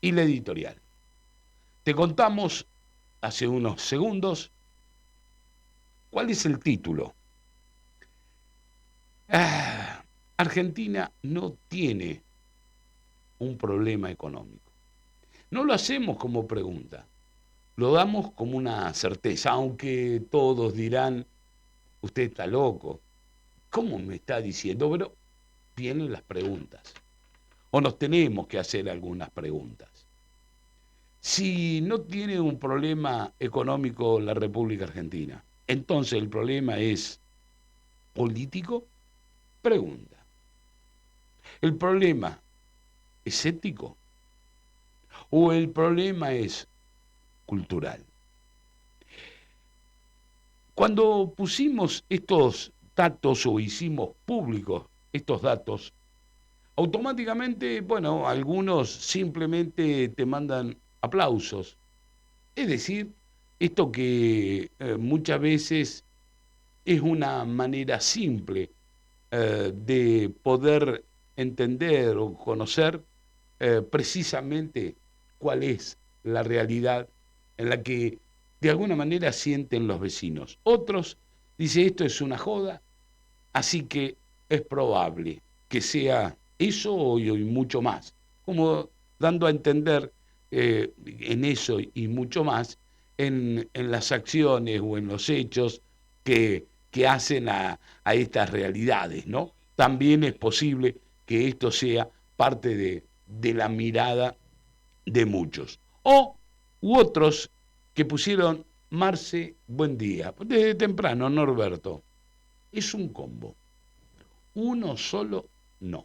y la editorial. Te contamos hace unos segundos cuál es el título. Argentina no tiene un problema económico. No lo hacemos como pregunta, lo damos como una certeza, aunque todos dirán, usted está loco, ¿cómo me está diciendo? Pero vienen las preguntas, o nos tenemos que hacer algunas preguntas. Si no tiene un problema económico la República Argentina, entonces el problema es político, pregunta. ¿El problema es ético o el problema es cultural? Cuando pusimos estos datos o hicimos públicos estos datos, automáticamente, bueno, algunos simplemente te mandan aplausos. Es decir, esto que muchas veces es una manera simple de poder entender o conocer precisamente cuál es la realidad en la que de alguna manera sienten los vecinos. Otros dicen esto es una joda, así que es probable que sea eso y mucho más, como dando a entender en eso y mucho más en las acciones o en los hechos que hacen a estas realidades, ¿no? También es posible que esto sea parte de la mirada de muchos. O u otros que pusieron Marce, buen día. Desde temprano, Norberto. Es un combo. Uno solo, no.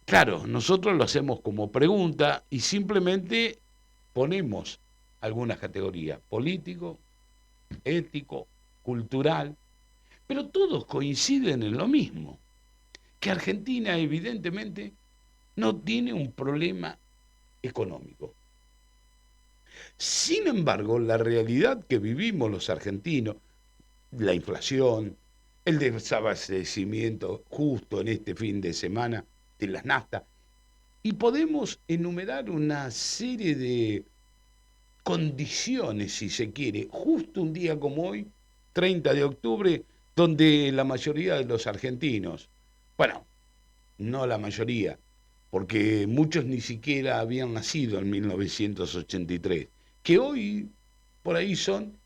Claro, nosotros lo hacemos como pregunta y simplemente ponemos algunas categorías, político, ético, cultural, pero todos coinciden en lo mismo, que Argentina evidentemente no tiene un problema económico. Sin embargo, la realidad que vivimos los argentinos, la inflación, el desabastecimiento justo en este fin de semana de las naftas, y podemos enumerar una serie de condiciones, si se quiere, justo un día como hoy, 30 de octubre, donde la mayoría de los argentinos, bueno, no la mayoría, porque muchos ni siquiera habían nacido en 1983, que hoy por ahí son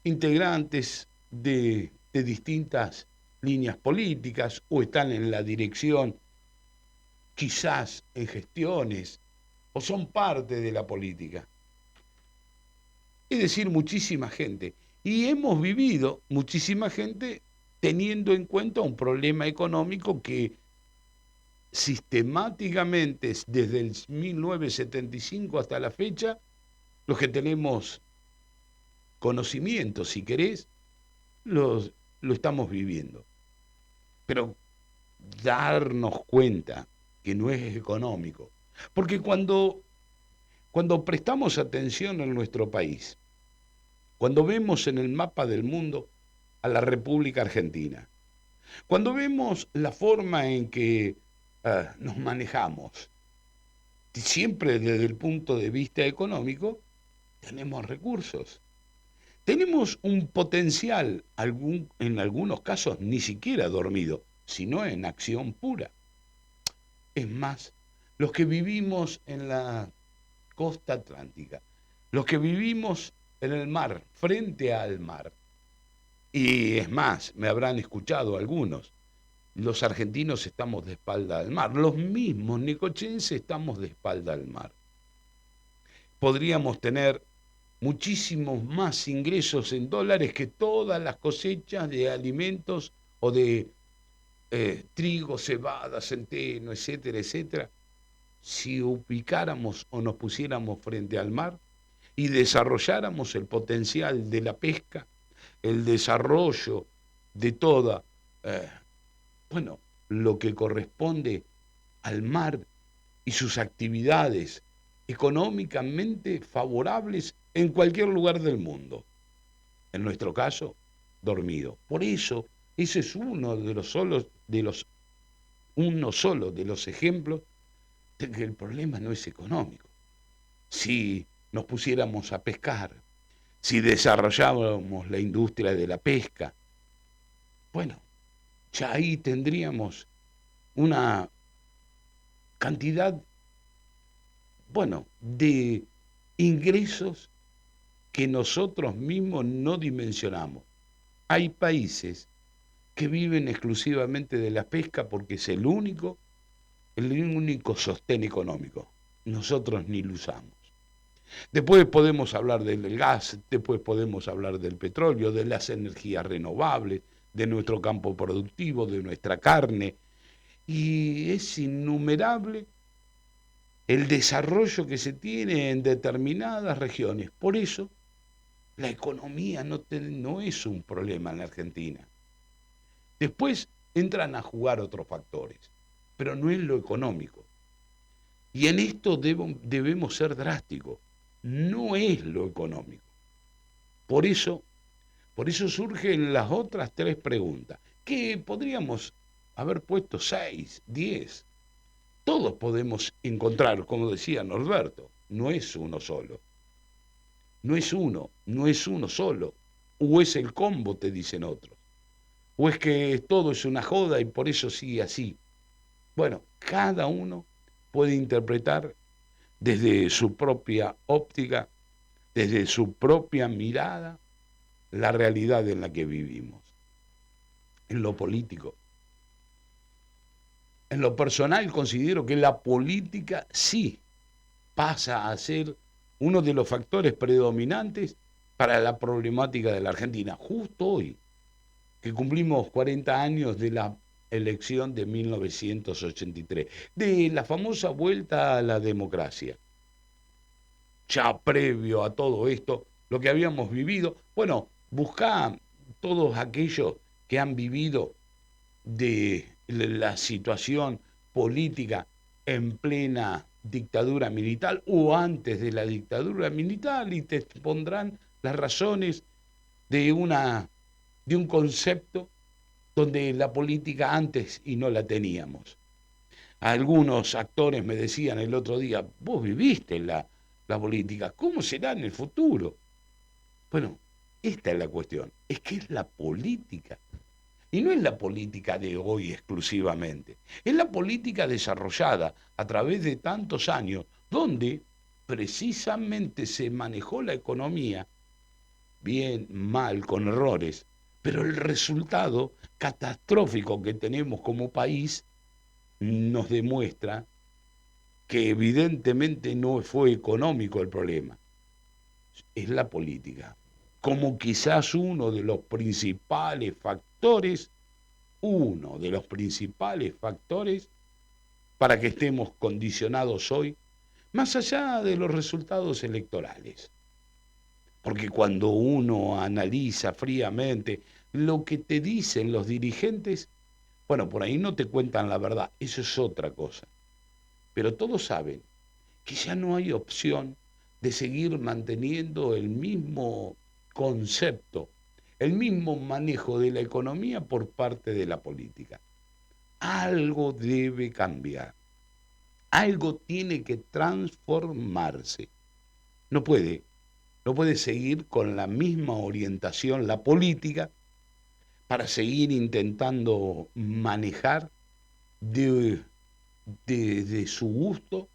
integrantes de distintas líneas políticas o están en la dirección, quizás en gestiones, o son parte de la política. Es decir, muchísima gente. Y hemos vivido muchísima gente teniendo en cuenta un problema económico que sistemáticamente desde el 1975 hasta la fecha, los que tenemos conocimiento, si querés, lo estamos viviendo. Pero darnos cuenta que no es económico. Porque cuando prestamos atención en nuestro país, cuando vemos en el mapa del mundo a la República Argentina, cuando vemos la forma en que nos manejamos, siempre desde el punto de vista económico, tenemos recursos. Tenemos un potencial, en algunos casos ni siquiera dormido, sino en acción pura. Es más, los que vivimos en la costa atlántica, los que vivimos en el mar, frente al mar, y es más, me habrán escuchado algunos, los argentinos estamos de espalda al mar, los mismos necochenses estamos de espalda al mar. Podríamos tener muchísimos más ingresos en dólares que todas las cosechas de alimentos o de trigo, cebada, centeno, etcétera, etcétera, si ubicáramos o nos pusiéramos frente al mar y desarrolláramos el potencial de la pesca, el desarrollo de toda, eh, bueno, lo que corresponde al mar y sus actividades económicamente favorables en cualquier lugar del mundo. En nuestro caso, dormido. Por eso, ese es uno solo de los ejemplos de que el problema no es económico. Si nos pusiéramos a pescar, si desarrolláramos la industria de la pesca, bueno, ya ahí tendríamos una cantidad, bueno, de ingresos que nosotros mismos no dimensionamos. Hay países que viven exclusivamente de la pesca porque es el único sostén económico. Nosotros ni lo usamos. Después podemos hablar del gas, después podemos hablar del petróleo, de las energías renovables, de nuestro campo productivo, de nuestra carne. Y es innumerable el desarrollo que se tiene en determinadas regiones. Por eso, la economía no es un problema en la Argentina. Después entran a jugar otros factores, pero no es lo económico. Y en esto debemos ser drásticos. No es lo económico. Por eso, por eso surgen las otras tres preguntas, que podríamos haber puesto 6, 10. Todos podemos encontrar, como decía Norberto, no es uno solo. No es uno solo. O es el combo, te dicen otros. O es que todo es una joda y por eso sigue así. Bueno, cada uno puede interpretar desde su propia óptica, desde su propia mirada, la realidad en la que vivimos. En lo político. En lo personal considero que la política sí pasa a ser uno de los factores predominantes para la problemática de la Argentina. Justo hoy, que cumplimos 40 años de la elección de 1983, de la famosa vuelta a la democracia. Ya previo a todo esto, lo que habíamos vivido, bueno, buscá todos aquellos que han vivido de la situación política en plena dictadura militar o antes de la dictadura militar y te pondrán las razones de de un concepto donde la política antes y no la teníamos. Algunos actores me decían el otro día, vos viviste la política, ¿cómo será en el futuro? Bueno, esta es la cuestión, es que es la política. Y no es la política de hoy exclusivamente, es la política desarrollada a través de tantos años, donde precisamente se manejó la economía, bien, mal, con errores, pero el resultado catastrófico que tenemos como país nos demuestra que evidentemente no fue económico el problema, es la política, como quizás uno de los principales factores para que estemos condicionados hoy, más allá de los resultados electorales. Porque cuando uno analiza fríamente lo que te dicen los dirigentes, bueno, por ahí no te cuentan la verdad, eso es otra cosa. Pero todos saben que ya no hay opción de seguir manteniendo el mismo concepto, el mismo manejo de la economía por parte de la política. Algo debe cambiar, algo tiene que transformarse. No puede, no puede seguir con la misma orientación la política para seguir intentando manejar de, de su gusto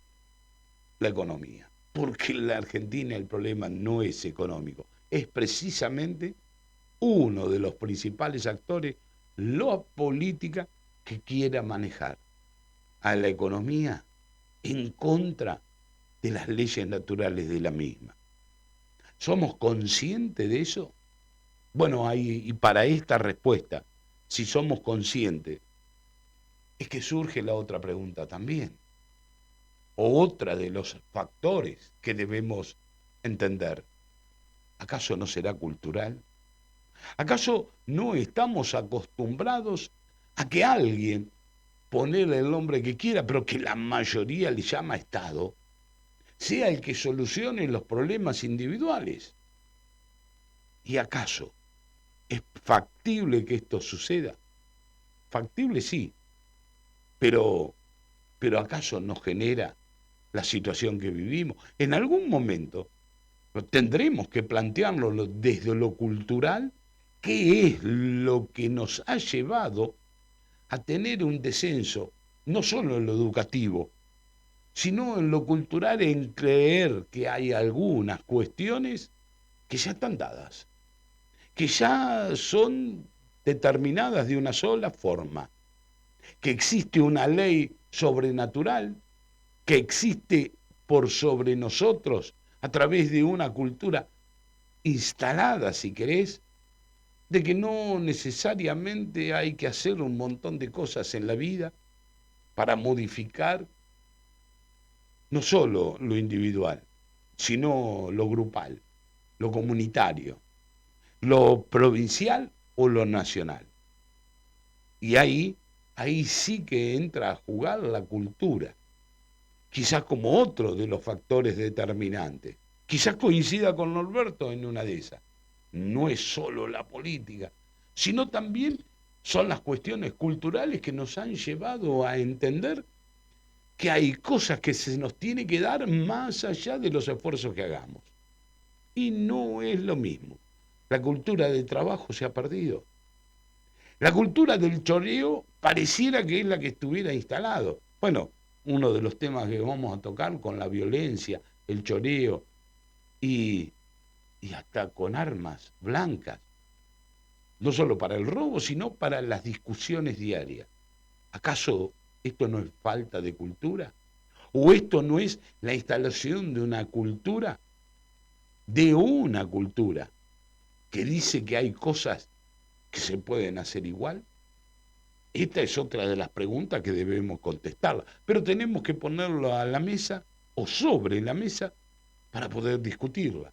la economía. Porque en la Argentina el problema no es económico, es precisamente uno de los principales actores, la política que quiera manejar a la economía en contra de las leyes naturales de la misma. ¿Somos conscientes de eso? Bueno, y para esta respuesta, si somos conscientes, es que surge la otra pregunta también, o otra de los factores que debemos entender. ¿Acaso no será cultural? ¿Acaso no estamos acostumbrados a que alguien, ponerle el nombre que quiera, pero que la mayoría le llama Estado, sea el que solucione los problemas individuales? ¿Y acaso es factible que esto suceda? Factible sí, pero, pero ¿acaso no genera la situación que vivimos? En algún momento tendremos que plantearlo desde lo cultural, qué es lo que nos ha llevado a tener un descenso, no solo en lo educativo, sino en lo cultural, en creer que hay algunas cuestiones que ya están dadas, que ya son determinadas de una sola forma, que existe una ley sobrenatural, que existe por sobre nosotros a través de una cultura instalada, si querés, de que no necesariamente hay que hacer un montón de cosas en la vida para modificar no solo lo individual, sino lo grupal, lo comunitario, lo provincial o lo nacional. Y ahí sí que entra a jugar la cultura, quizás como otro de los factores determinantes. Quizás coincida con Norberto en una de esas. No es solo la política, sino también son las cuestiones culturales que nos han llevado a entender que hay cosas que se nos tiene que dar más allá de los esfuerzos que hagamos. Y no es lo mismo. La cultura del trabajo se ha perdido. La cultura del choreo pareciera que es la que estuviera instalado. Bueno, uno de los temas que vamos a tocar con la violencia, el choreo y, y hasta con armas blancas, no solo para el robo, sino para las discusiones diarias. ¿Acaso esto no es falta de cultura? ¿O esto no es la instalación de una cultura, que dice que hay cosas que se pueden hacer igual? Esta es otra de las preguntas que debemos contestarla, pero tenemos que ponerlo a la mesa o sobre la mesa para poder discutirla,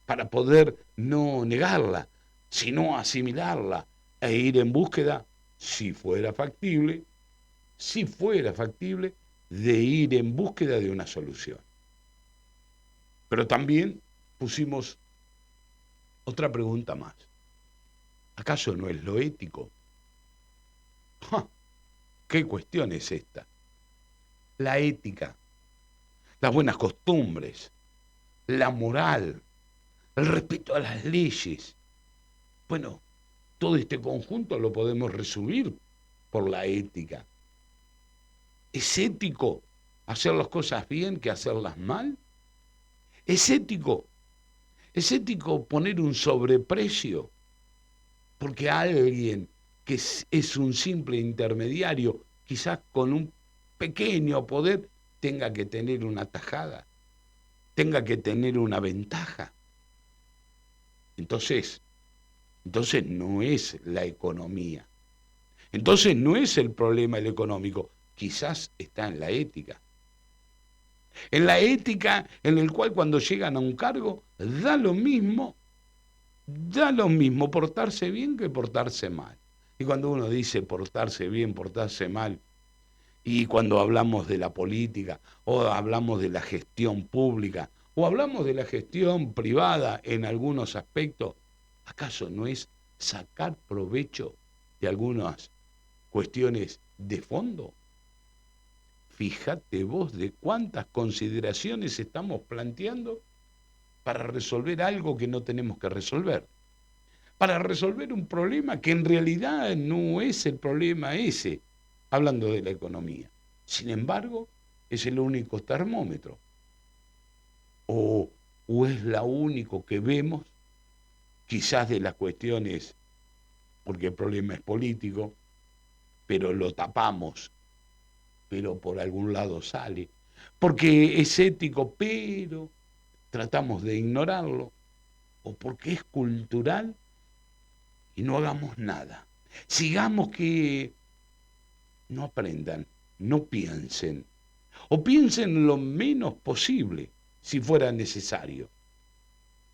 para poder no negarla, sino asimilarla e ir en búsqueda, si fuera factible, de ir en búsqueda de una solución. Pero también pusimos otra pregunta más. ¿Acaso no es lo ético? ¡Ja! ¿Qué cuestión es esta? La ética, las buenas costumbres, la moral, el respeto a las leyes. Bueno, todo este conjunto lo podemos resumir por la ética. ¿Es ético hacer las cosas bien que hacerlas mal? ¿Es ético? ¿Es ético poner un sobreprecio porque alguien que es un simple intermediario, quizás con un pequeño poder, tenga que tener una tajada, tenga que tener una ventaja? Entonces no es la economía. Entonces no es el problema el económico, quizás está en la ética. En la ética en el cual cuando llegan a un cargo da lo mismo portarse bien que portarse mal. Y cuando uno dice portarse bien, portarse mal, y cuando hablamos de la política, o hablamos de la gestión pública, o hablamos de la gestión privada en algunos aspectos, ¿acaso no es sacar provecho de algunas cuestiones de fondo? Fíjate vos de cuántas consideraciones estamos planteando para resolver algo que no tenemos que resolver, para resolver un problema que en realidad no es el problema ese, hablando de la economía. Sin embargo, es el único termómetro, o es la único que vemos, quizás de las cuestiones, porque el problema es político, pero lo tapamos, pero por algún lado sale, porque es ético, pero tratamos de ignorarlo, o porque es cultural y no hagamos nada. Sigamos que no aprendan, no piensen, o piensen lo menos posible si fuera necesario.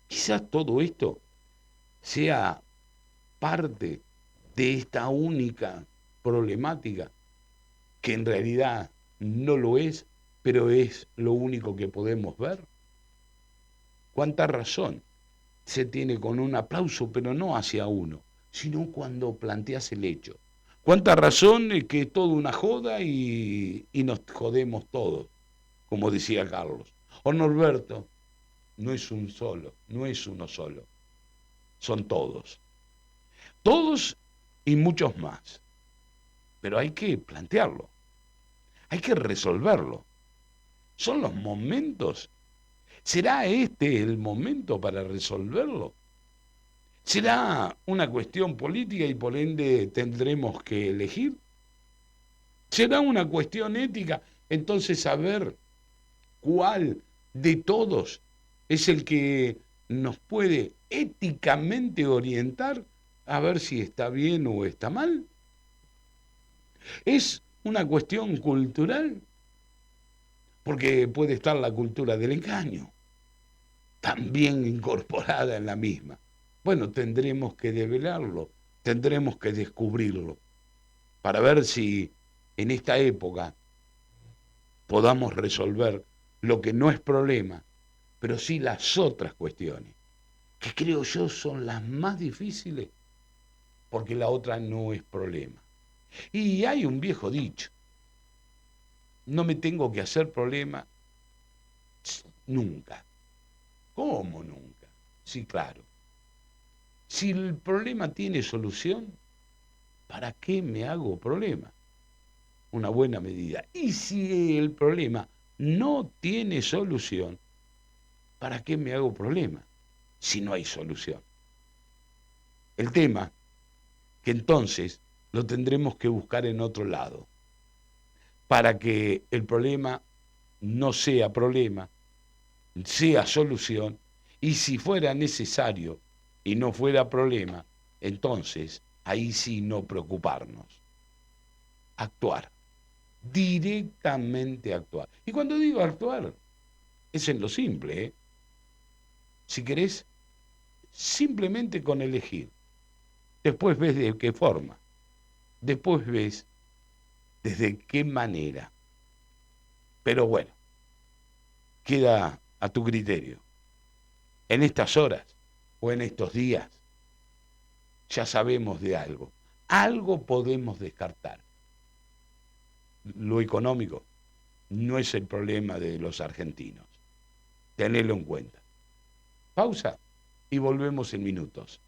Quizás todo esto sea parte de esta única problemática, que en realidad no lo es, pero es lo único que podemos ver. ¿Cuánta razón se tiene con un aplauso, pero no hacia uno, sino cuando planteas el hecho? cuánta razón es que es toda una joda y nos jodemos todos, como decía Carlos. O Norberto, no es un solo, no es uno solo, son todos. Todos y muchos más. Pero hay que plantearlo, hay que resolverlo. ¿Son los momentos? ¿Será este el momento para resolverlo? ¿Será una cuestión política y por ende tendremos que elegir? ¿Será una cuestión ética? Entonces saber cuál de todos es el que nos puede éticamente orientar a ver si está bien o está mal. ¿Es una cuestión cultural? Porque puede estar la cultura del engaño, también incorporada en la misma. Bueno, tendremos que develarlo, tendremos que descubrirlo, para ver si en esta época podamos resolver lo que no es problema, pero sí las otras cuestiones, que creo yo son las más difíciles, porque la otra no es problema. Y hay un viejo dicho, no me tengo que hacer problema nunca. ¿Cómo nunca? Sí, claro. Si el problema tiene solución, ¿para qué me hago problema? Una buena medida. Y si el problema no tiene solución, ¿para qué me hago problema si no hay solución? El tema que entonces lo tendremos que buscar en otro lado, para que el problema no sea problema, sea solución, y si fuera necesario y no fuera problema, entonces ahí sí no preocuparnos, actuar, directamente actuar. Y cuando digo actuar, es en lo simple, ¿eh? Si querés, simplemente con elegir. Después ves de qué forma, después ves desde qué manera. Pero bueno, queda a tu criterio. En estas horas o en estos días ya sabemos de algo. Algo podemos descartar. Lo económico no es el problema de los argentinos. Tenedlo en cuenta. Pausa y volvemos en minutos.